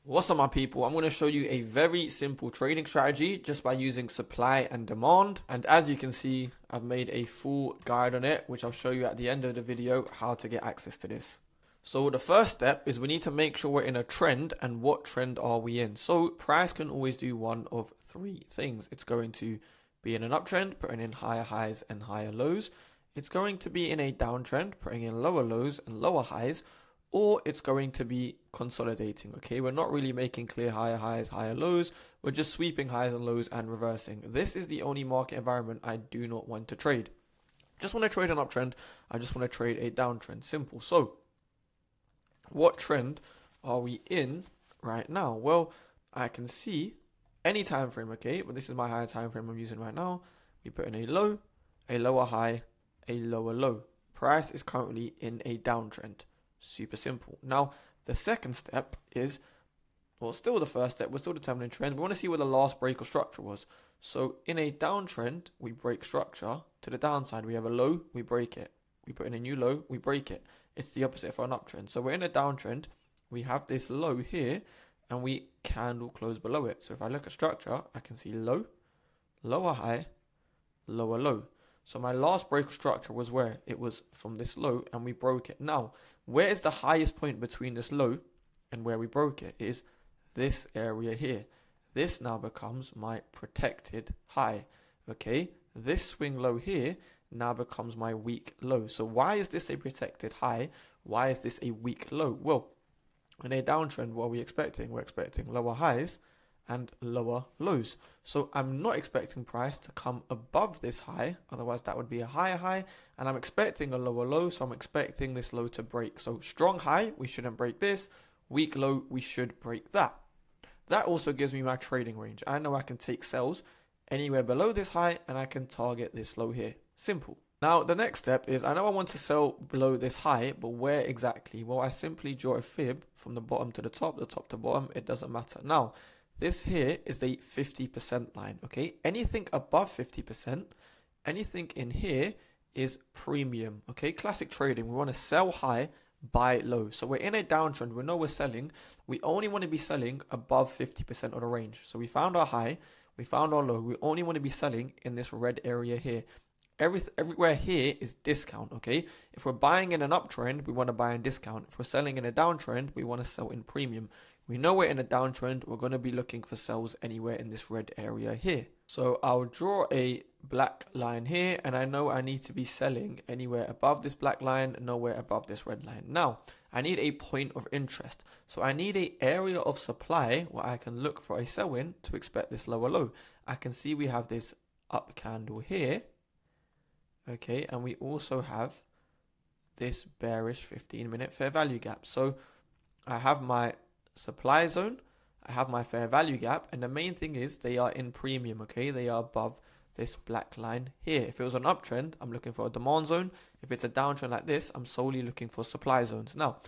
What's up, my people? I'm going to show you a very simple trading strategy just by using supply and demand. And as you can see, I've made a full guide on it, which I'll show you at the end of the video how to get access to this. So the first step is we need to make sure we're in a trend, and what trend are we in? So price can always do one of three things. It's going to be in an uptrend, putting in higher highs and higher lows. It's going to be in a downtrend, putting in lower lows and lower highs, or it's going to be consolidating. Okay, we're not really making clear higher highs, higher lows. We're just sweeping highs and lows and reversing. This is the only market environment I do not want to trade. Just want to trade an uptrend. I just want to trade a downtrend. Simple. So what trend are we in right now? Well, I can see any time frame, okay, but this is my higher time frame I'm using right now. We put in a low, a lower high, a lower low. Price is currently in a downtrend. Super simple. Now, the second step is, well, still the first step, we're still determining trend. We want to see where the last break of structure was. So in a downtrend, we break structure to the downside. We have a low, we break it. We put in a new low, we break it. It's the opposite for an uptrend. So we're in a downtrend, we have this low here, and we candle close below it. So if I look at structure, I can see low, lower high, lower low. So my last break of structure was where? It was from this low, and we broke it. Now, where is the highest point between this low and where we broke it? It is this area here. This now becomes my protected high. Okay, this swing low here now becomes my weak low. So why is this a protected high? Why is this a weak low? Well, in a downtrend, what are we expecting? We're expecting lower highs and lower lows. So I'm not expecting price to come above this high, otherwise that would be a higher high, and I'm expecting a lower low, so I'm expecting this low to break. So strong high, we shouldn't break this. Weak low, we should break that. That also gives me my trading range. I know I can take sells anywhere below this high, and I can target this low here. Simple. Now, the next step is, I know I want to sell below this high, but where exactly? Well, I simply draw a fib from the bottom to the top to bottom, it doesn't matter. Now, this here is the 50% line, okay? Anything above 50%, anything in here is premium, okay? Classic trading, we want to sell high, buy low. So we're in a downtrend, we know we're selling. We only want to be selling above 50% of the range. So we found our high, we found our low. We only want to be selling in this red area here. Everywhere here is discount, okay? If we're buying in an uptrend, we want to buy in discount. If we're selling in a downtrend, we want to sell in premium. We know we're in a downtrend, we're going to be looking for sells anywhere in this red area here. So I'll draw a black line here, and I know I need to be selling anywhere above this black line, nowhere above this red line. Now, I need a point of interest. So I need an area of supply where I can look for a sell in to expect this lower low. I can see we have this up candle here. Okay, and we also have this bearish 15-minute fair value gap. So I have my supply zone, I have my fair value gap, and the main thing is they are in premium, okay? They are above this black line here. If it was an uptrend, I'm looking for a demand zone. If it's a downtrend like this, I'm solely looking for supply zones. Now,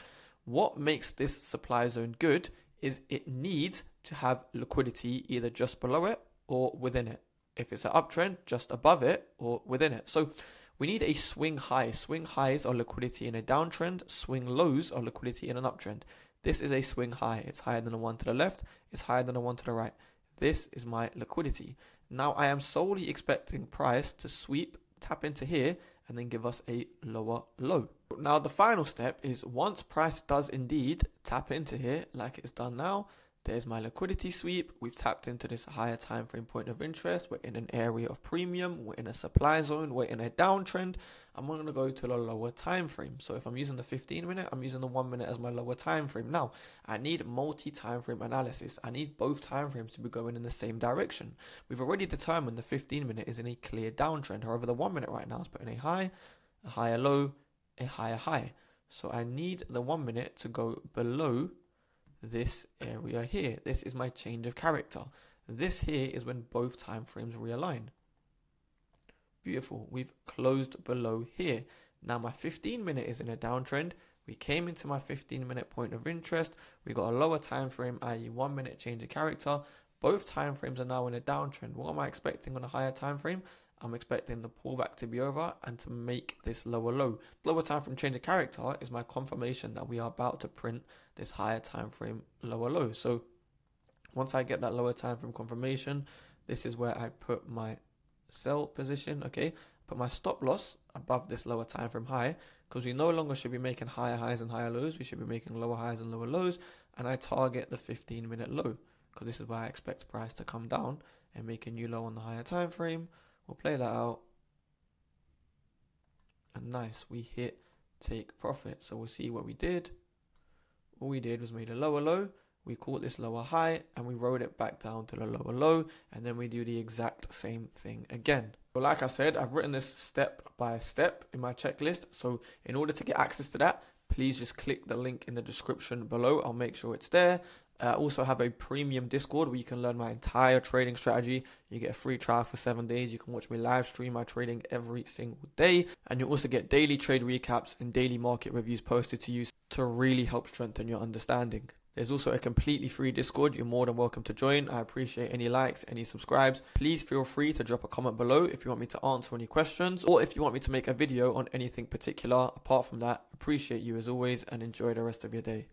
what makes this supply zone good is it needs to have liquidity either just below it or within it. If it's an uptrend, just above it or within it. So we need a swing high. Swing highs are liquidity in a downtrend. Swing lows are liquidity in an uptrend. This is a swing high. It's higher than the one to the left. It's higher than the one to the right. This is my liquidity. Now I am solely expecting price to sweep, tap into here, and then give us a lower low. Now the final step is, once price does indeed tap into here, like it's done now, there's my liquidity sweep. We've tapped into this higher time frame point of interest. We're in an area of premium. We're in a supply zone. We're in a downtrend. I'm going to go to the lower time frame. So if I'm using the 15-minute, I'm using the 1 minute as my lower time frame. Now, I need multi-time frame analysis. I need both time frames to be going in the same direction. We've already determined the 15-minute is in a clear downtrend. However, the 1 minute right now is putting a high, a higher low, a higher high. So I need the 1 minute to go below this area here. This is my change of character. This here is when both time frames realign. Beautiful. We've closed below here. Now my 15-minute is in a downtrend. We came into my 15-minute point of interest. We got a lower time frame, i.e. 1 minute change of character. Both time frames are now in a downtrend. What am I expecting on a higher time frame? I'm expecting the pullback to be over and to make this lower low. Lower time frame change of character is my confirmation that we are about to print this higher time frame lower low. So once I get that lower time frame confirmation, this is where I put my sell position. Okay, put my stop loss above this lower time frame high, because we no longer should be making higher highs and higher lows. We should be making lower highs and lower lows. And I target the 15-minute low, because this is where I expect price to come down and make a new low on the higher time frame. We'll play that out. And nice, we hit take profit. So we'll see what we did. All we did was made a lower low. We caught this lower high and we rode it back down to the lower low, and then we do the exact same thing again. So like I said, I've written this step by step in my checklist. So in order to get access to that, please just click the link in the description below. I'll make sure it's there. I also have a premium Discord where you can learn my entire trading strategy. You get a free trial for 7 days. You can watch me live stream my trading every single day. And you also get daily trade recaps and daily market reviews posted to you to really help strengthen your understanding. There's also a completely free Discord. You're more than welcome to join. I appreciate any likes, any subscribes. Please feel free to drop a comment below if you want me to answer any questions, or if you want me to make a video on anything particular. Apart from that, appreciate you as always and enjoy the rest of your day.